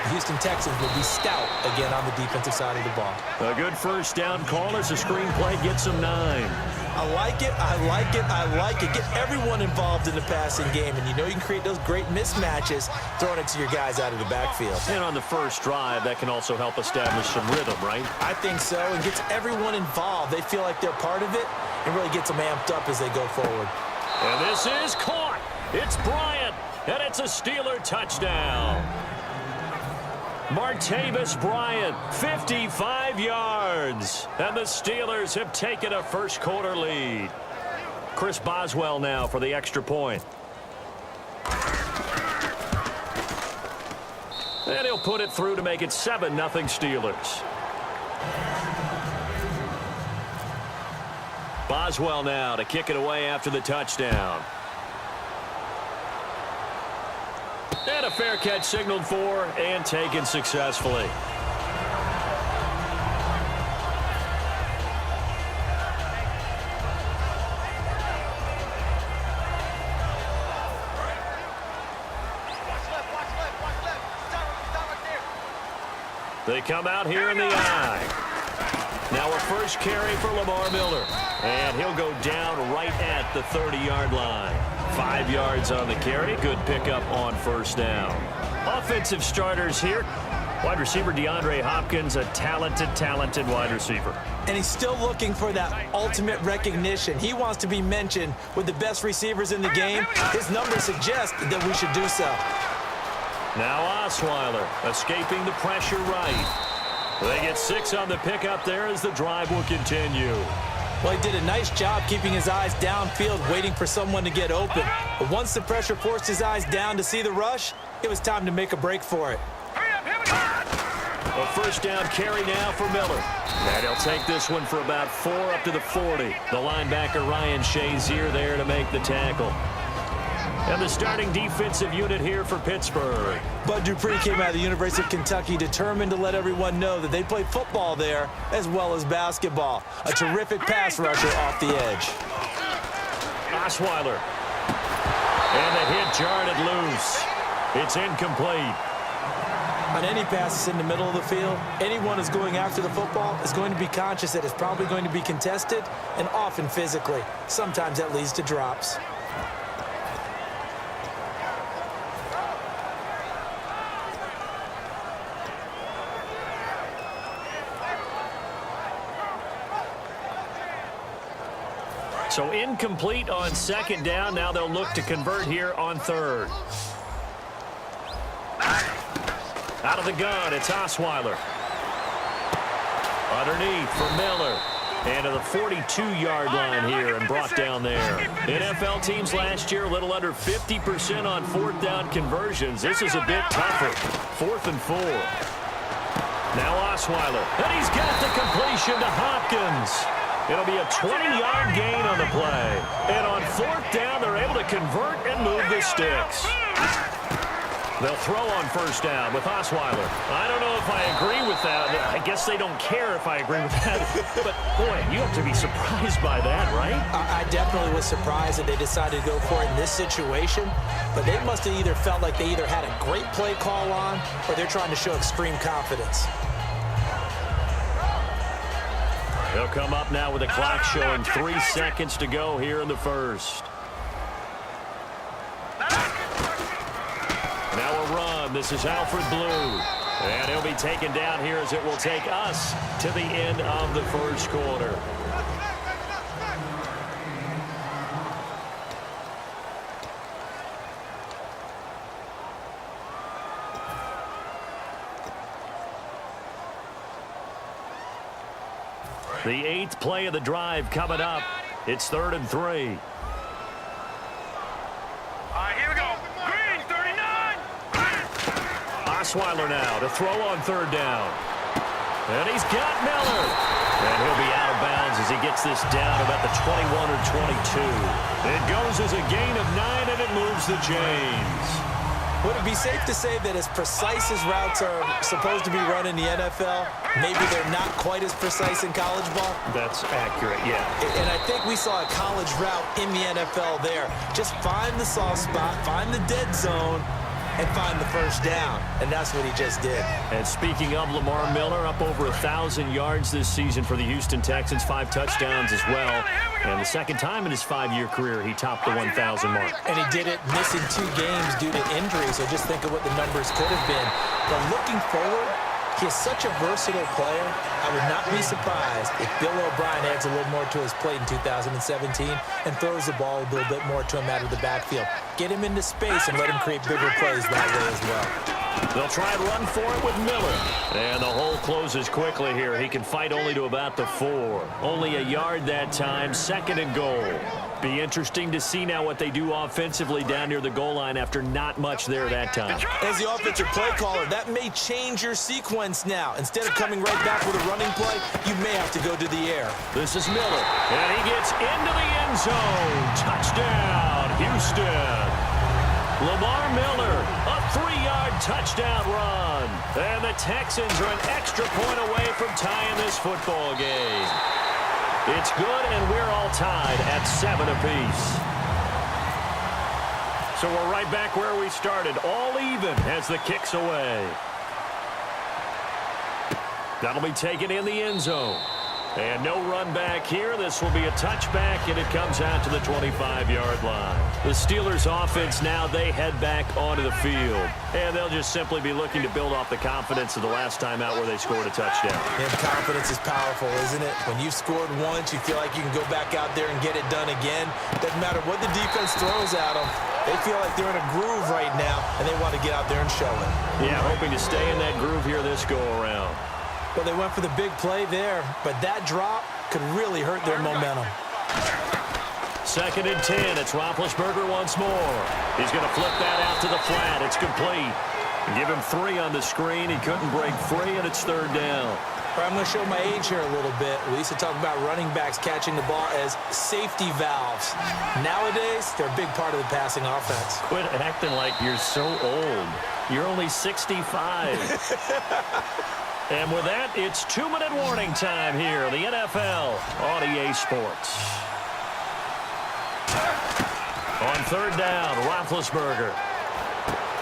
Houston Texans will be stout again on the defensive side of the ball. A good first down call as the screenplay gets them 9. I like it, I like it, I like it. Get everyone involved in the passing game, and you know you can create those great mismatches throwing it to your guys out of the backfield. And on the first drive, that can also help establish some rhythm, right? I think so, and gets everyone involved. They feel like they're part of it, and really gets them amped up as they go forward. And this is caught. It's Bryant, and it's a Steeler touchdown. Martavis Bryant, 55 yards. And the Steelers have taken a first-quarter lead. Chris Boswell now for the extra point. And he'll put it through to make it 7-0 Steelers. Boswell now to kick it away after the touchdown. And a fair catch signaled for and taken successfully. They come out here in the eye. Now a first carry for Lamar Miller. And he'll go down right at the 30-yard line. 5 yards on the carry. Good pickup on first down. Offensive starters here. Wide receiver DeAndre Hopkins, a talented wide receiver. And he's still looking for that ultimate recognition. He wants to be mentioned with the best receivers in the game. His numbers suggest that we should do so. Now Osweiler escaping the pressure right. They get 6 on the pickup there as the drive will continue. Well, he did a nice job keeping his eyes downfield, waiting for someone to get open. But once the pressure forced his eyes down to see the rush, it was time to make a break for it. A first down carry now for Miller. And he'll take this one for about 4 up to the 40. The linebacker Ryan Shazier there to make the tackle. And the starting defensive unit here for Pittsburgh. Bud Dupree came out of the University of Kentucky determined to let everyone know that they play football there as well as basketball. A terrific pass rusher off the edge. Osweiler. And the hit jarred it loose. It's incomplete. On any passes in the middle of the field, anyone who's going after the football is going to be conscious that it's probably going to be contested and often physically. Sometimes that leads to drops. So incomplete on second down. Now they'll look to convert here on third. Out of the gun, it's Osweiler. Underneath for Miller. And to the 42-yard line here and brought down there. NFL teams last year a little under 50% on fourth down conversions. This is a bit tougher. 4th and 4. Now Osweiler. And he's got the completion to Hopkins. It'll be a 20-yard gain on the play. And on fourth down, they're able to convert and move the sticks. They'll throw on first down with Osweiler. I don't know if I agree with that. I guess they don't care if I agree with that. But, boy, you have to be surprised by that, right? I definitely was surprised that they decided to go for it in this situation. But they must have either felt like they either had a great play call on or they're trying to show extreme confidence. They'll come up now with the clock showing 3 seconds to go here in the first. Now a run. This is Alfred Blue. And he'll be taken down here as it will take us to the end of the first quarter. The 8th play of the drive coming up. It's 3rd and 3. All right, here we go. Green, 39. Osweiler now to throw on third down. And he's got Miller. And he'll be out of bounds as he gets this down about the 21 or 22. It goes as a gain of 9, and it moves the chains. Would it be safe to say that as precise as routes are supposed to be run in the NFL, maybe they're not quite as precise in college ball? That's accurate, yeah. And I think we saw a college route in the NFL there. Just find the soft spot, find the dead zone, and find the first down, and that's what he just did. And speaking of Lamar Miller, up over 1,000 yards this season for the Houston Texans, 5 touchdowns as well. And the second time in his 5-year career, he topped the 1,000 mark. And he did it missing 2 games due to injury, so just think of what the numbers could have been. But looking forward, he is such a versatile player. I would not be surprised if Bill O'Brien adds a little more to his plate in 2017 and throws the ball a little bit more to him out of the backfield. Get him into space and let him create bigger plays that way as well. They'll try and run for it with Miller. And the hole closes quickly here. He can fight only to about the 4. Only a yard that time, 2nd and goal. Be interesting to see now what they do offensively down near the goal line after not much there that time. As the offensive play caller, that may change your sequence now. Instead of coming right back with a running play, you may have to go to the air. This is Miller, and he gets into the end zone. Touchdown, Houston. Lamar Miller, a 3-yard touchdown run. And the Texans are an extra point away from tying this football game. It's good, and we're all tied at 7 apiece. So we're right back where we started, all even as the kick's away. That'll be taken in the end zone. And no run back here. This will be a touchback, and it comes out to the 25-yard line. The Steelers' offense now, they head back onto the field. And they'll just simply be looking to build off the confidence of the last time out where they scored a touchdown. And confidence is powerful, isn't it? When you've scored once, you feel like you can go back out there and get it done again. Doesn't matter what the defense throws at them. They feel like they're in a groove right now, and they want to get out there and show it. Yeah, hoping to stay in that groove here this go-around. Well, they went for the big play there, but that drop could really hurt their momentum. 2nd and 10. It's Roethlisberger once more. He's going to flip that out to the flat. It's complete. Give him 3 on the screen. He couldn't break free, and it's 3rd down. I'm going to show my age here a little bit. We used to talk about running backs catching the ball as safety valves. Nowadays, they're a big part of the passing offense. Quit acting like you're so old. You're only 65. And with that, it's 2-minute warning time here on the NFL on EA Sports. On 3rd down, Roethlisberger.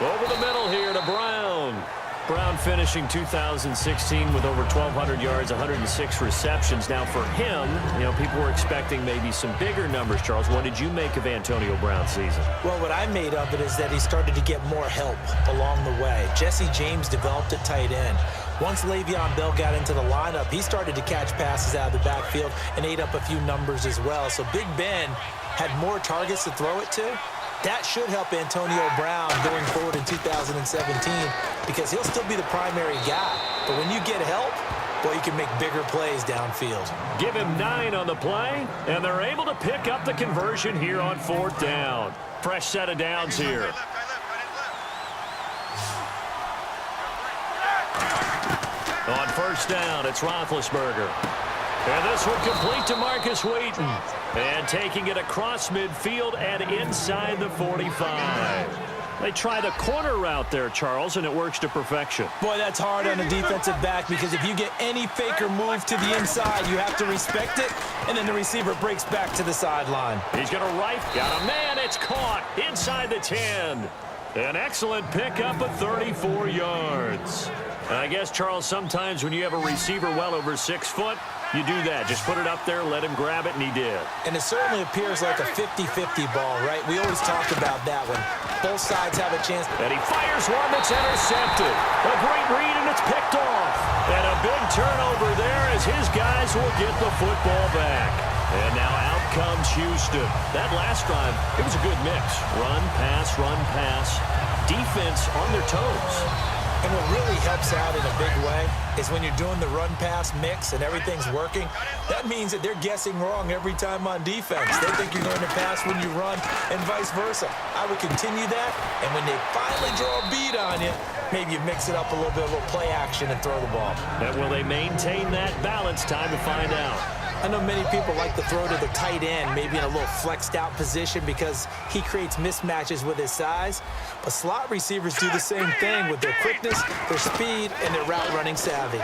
Over the middle here to Brown. Brown finishing 2016 with over 1,200 yards, 106 receptions. Now for him, people were expecting maybe some bigger numbers, Charles. What did you make of Antonio Brown's season? Well, what I made of it is that he started to get more help along the way. Jesse James developed at tight end. Once Le'Veon Bell got into the lineup, he started to catch passes out of the backfield and ate up a few numbers as well. So Big Ben had more targets to throw it to. That should help Antonio Brown going forward in 2017 because he'll still be the primary guy. But when you get help, well, you can make bigger plays downfield. Give him 9 on the play, and they're able to pick up the conversion here on 4th down. Fresh set of downs here. On 1st down, it's Roethlisberger. And this one complete to Marcus Wheaton. And taking it across midfield and inside the 45. They try the corner route there, Charles, and it works to perfection. Boy, that's hard on a defensive back because if you get any fake or move to the inside, you have to respect it, and then the receiver breaks back to the sideline. He's going to right. Got a man. It's caught inside the 10. An excellent pickup of 34 yards. I guess, Charles, sometimes when you have a receiver well over 6 foot, you do that. Just put it up there, let him grab it, and he did. And it certainly appears like a 50-50 ball, right? We always talk about that one. Both sides have a chance. And he fires one that's intercepted. A great read, and it's picked off. And a big turnover there as his guys will get the football back. And now out comes Houston. That last drive, it was a good mix. Run, pass, defense on their toes. And what really helps out in a big way is when you're doing the run-pass mix and everything's working, that means that they're guessing wrong every time on defense. They think you're going to pass when you run and vice versa. I would continue that, and when they finally draw a beat on you, maybe you mix it up a little bit, a little play action and throw the ball. And will they maintain that balance? Time to find out. I know many people like to throw to the tight end, maybe in a little flexed out position because he creates mismatches with his size. But slot receivers do the same thing with their quickness, their speed, and their route running savvy.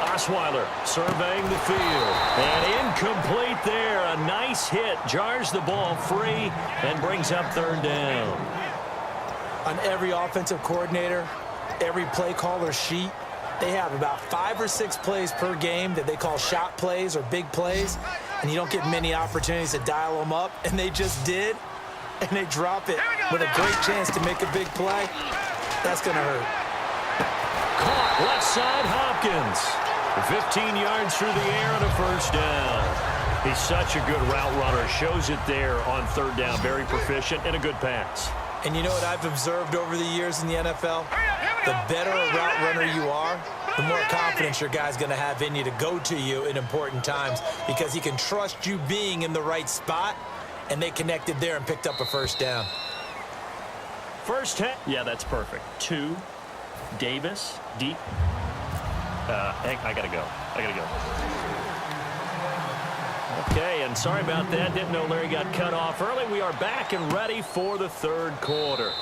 Osweiler surveying the field. And incomplete there. A nice hit. Jars the ball free and brings up 3rd down. On every offensive coordinator, every play caller sheet, they have about 5 or 6 plays per game that they call shot plays or big plays, and you don't get many opportunities to dial them up, and they just did, and they drop it with a great chance to make a big play. That's going to hurt. Caught left side, Hopkins. 15 yards through the air and a first down. He's such a good route runner. Shows it there on third down. Very proficient and a good pass. And you know what I've observed over the years in the NFL? The better a route runner you are, the more confidence your guy's going to have in you to go to you in important times because he can trust you being in the right spot, and they connected there and picked up a first down. First hit. Yeah, that's perfect. 2, Davis, deep. Hey, I got to go. Okay, and sorry about that. Didn't know Larry got cut off early. We are back and ready for the third quarter.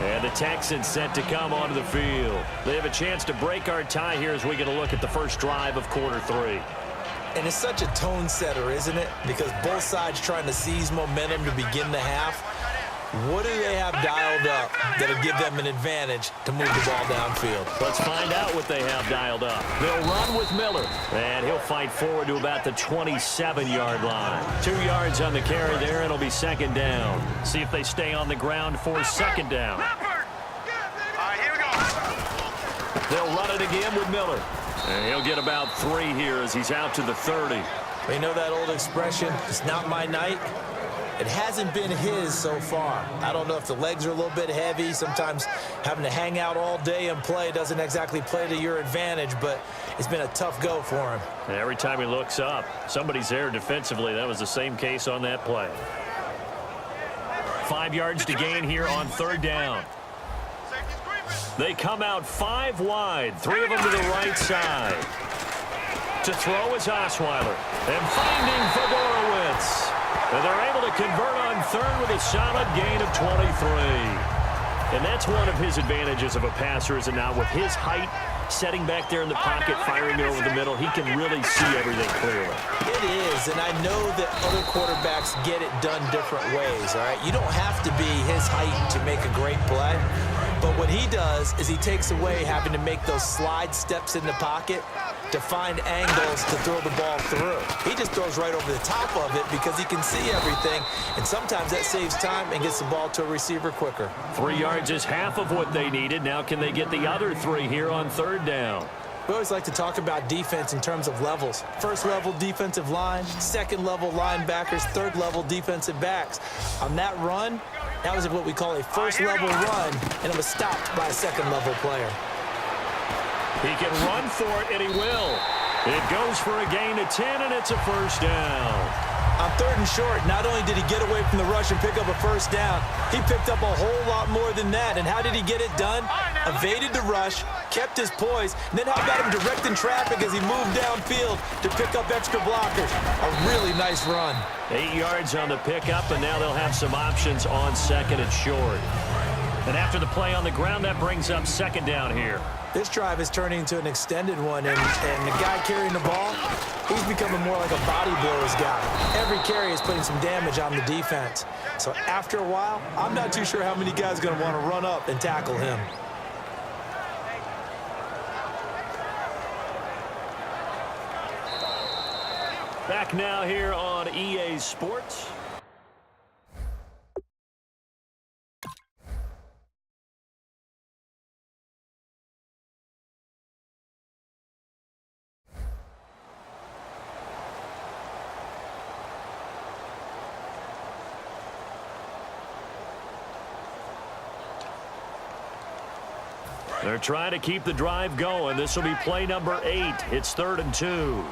And the Texans set to come onto the field. They have a chance to break our tie here as we get a look at the first drive of quarter 3. And it's such a tone setter, isn't it? Because both sides trying to seize momentum to begin the half. What do they have dialed up that'll give them an advantage to move the ball downfield? Let's find out what they have dialed up. They'll run with Miller, and he'll fight forward to about the 27-yard line. 2 yards on the carry there, and it'll be second down. See if they stay on the ground for second down. Here we go. They'll run it again with Miller. And he'll get about 3 here as he's out to the 30. You know that old expression, it's not my night? It hasn't been his so far. I don't know if the legs are a little bit heavy. Sometimes having to hang out all day and play doesn't exactly play to your advantage, but it's been a tough go for him. And every time he looks up, somebody's there defensively. That was the same case on that play. 5 yards to gain here on third down. They come out 5 wide, 3 of them to the right side. To throw is Osweiler. And finding Fedorowicz. And they're able to convert on third with a solid gain of 23. And that's one of his advantages of a passer, is it not? With his height, setting back there in the pocket, firing it over the middle, he can really see everything clearly. It is, and I know that other quarterbacks get it done different ways, all right? You don't have to be his height to make a great play. But what he does is he takes away having to make those slide steps in the pocket to find angles to throw the ball through. He just throws right over the top of it because he can see everything, and sometimes that saves time and gets the ball to a receiver quicker. 3 yards is half of what they needed. Now can they get the other 3 here on third down? We always like to talk about defense in terms of levels. First level defensive line, second level linebackers, third level defensive backs. On that run, that was what we call a first level run, and it was stopped by a second level player. He can run for it, and he will. It goes for a gain of 10, and it's a first down. On third and short, not only did he get away from the rush and pick up a first down, he picked up a whole lot more than that. And how did he get it done? Evaded the rush, kept his poise, and then how about him directing traffic as he moved downfield to pick up extra blockers? A really nice run. 8 yards on the pickup, and now they'll have some options on second and short. And after the play on the ground, that brings up second down here. This drive is turning into an extended one, and the guy carrying the ball, he's becoming more like a body blows guy. Every carry is putting some damage on the defense. So after a while, I'm not too sure how many guys are going to want to run up and tackle him. Back now here on EA Sports. They're trying to keep the drive going. This will be play number 8. It's 3rd and 2.